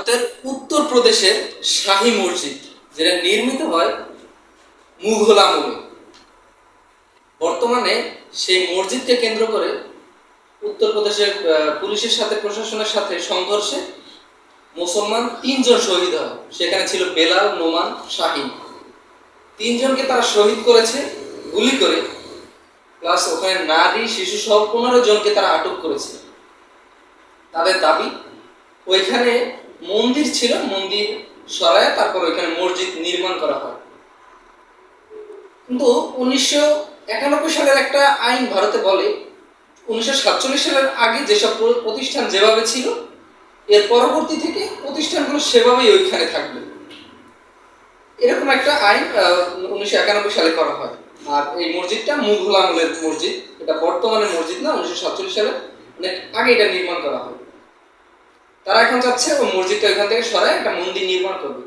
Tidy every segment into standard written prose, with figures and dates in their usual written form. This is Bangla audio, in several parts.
ভারতের উত্তরপ্রদেশের শাহী মসজিদ, যেটা নির্মিত হয় মুঘল আমলে। বর্তমানে সেই মসজিদকে কেন্দ্র করে উত্তরপ্রদেশের পুলিশের সাথে প্রশাসনের সাথে সংঘর্ষে মুসলমান 3 জন শহীদ হয়। সেখানে ছিল বেলাল, নোমান, শাহীন। 3 জনকে তারা শহীদ করেছে গুলি করে, প্লাস ওখানে নারী শিশু সহ 15 জনকে তারা আটক করেছে। তাদের দাবি ওইখানে মন্দির ছিল, মন্দির সরায় তারপর ওইখানে মসজিদ নির্মাণ করা হয়। কিন্তু 1991 সালের একটা আইন ভারতে বলে 1947 সালের আগে যেসব প্রতিষ্ঠান যেভাবে ছিল, এর পরবর্তী থেকে প্রতিষ্ঠানগুলো সেভাবেই ওইখানে থাকবে, এরকম একটা আইন 1991 সালে করা হয়। আর এই মসজিদটা মুঘল আমলের মসজিদ, এটা বর্তমানের মসজিদ না, 1947 সালে অনেক আগে এটা নির্মাণ করা হয়। তারা এখন চাচ্ছে ওই মসজিদটা ওইখান থেকে সরায় একটা মন্দির নির্মাণ করবে,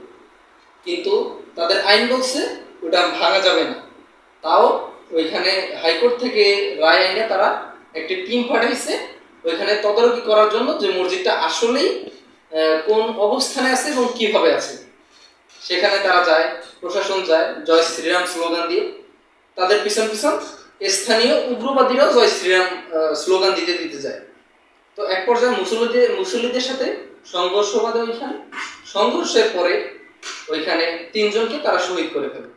কিন্তু তাদের আইন বলছে ওটা ভাঙা যাবে না। তাও ওইখানে হাইকোর্ট থেকে রায় আইনে তারা একটি টিম পাঠাইছে ওইখানে তদারকি করার জন্য যে মসজিদটা আসলেই কোন অবস্থানে আছে এবং কিভাবে আছে। সেখানে তারা যায়, প্রশাসন যায় জয় শ্রীরাম স্লোগান দিয়ে, তাদের পিছন পিছন স্থানীয় উগ্রবাদীরাও জয় শ্রীরাম স্লোগান দিতে দিতে যায়। তো এক পর্যায়ে মুসল্লিদের সাথে সংঘর্ষ বাধে। ওইখানে সংঘর্ষের পরে ওইখানে 3 জনকে তারা শহীদ করে ফেলে।